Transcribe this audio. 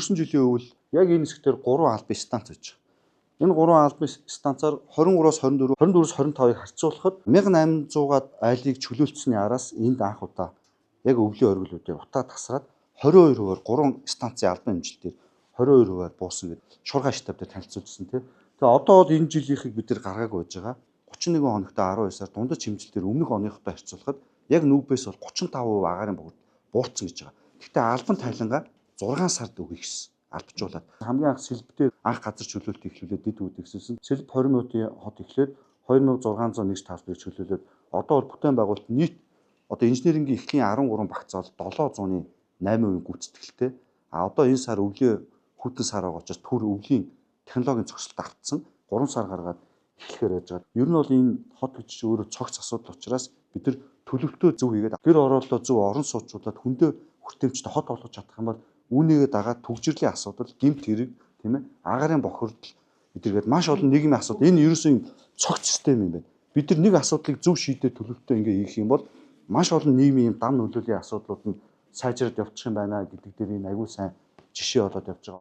өнгөрсөн жилийн өвөл яг энэ хэсгээр 3 албан станц байж байгаа. Энэ 3 албан станцаар 23-оос 24, 24-с 25-ыг харьцуулахад 1800-аад айлыг чөлөөлсөний араас энд анх удаа яг өвлийн оргилуудын утаа тасраад 22%-аар 3 станцын албан хэмжилтээр 22%-аар буусан гэдэг шуургай штаб дээр танилцуулсан тийм. Тэгээ одоо бол энэ жилийнхийг бид нэр гаргаагүй байж байгаа. 31 хоногтой 12 сар дундаж хэмжилтээр өмнөх оныхтой харьцуулахад яг нүүбээс бол 35% агаарын богино буурсан гэж байгаа. Гэхдээ албан тайлангаа 6 сард өгье гэсэн албажуулаад хамгийн анх сэлбтэй анх газар чөлөөлт эхлүүлээд дэд үүд ихсэлсэн. Сэлб 20 минутын хот эхлээд 2601 тавцыг чөлөөлөөд одоо бол бүтээн байгуулалт нийт одоо инженерингийн эхлэлийн 13 багцаа бол 708% гүйцэтгэлтэй. Одоо энэ сар өвлийн хүйтэн сар байгаа учраас төр өвлийн технологийн зогсолт автсан 3 сар гаргаад эхлэхээр байж байгаа. Ер нь бол энэ хот гэж өөрөө цогц асуудал учраас бид нар төлөвлөлтөө зөв хийгээд гэр ороолоо зөв орон сууцуулаад хүндээ хүртээмжтэй хот олгож чадах юм бол үүнийгээ дагаад түгжирлийн асуудал, гэмт хэрэг, тийм ээ, агаарын бохирдол эдэргээд маш олон нийгмийн асуудал. Энэ ерөөсөө цогц систем юм байна. Бид нар нэг асуудлыг зөв шийдээд төлөвлөлтөө ингээ хийх юм бол маш олон нийгмийн дам нөлөөлийн асуудлууд нь сайжраад явчих юм байна гэдэг дээр энэ аягүй сайн жишээ болоод явж байгаа.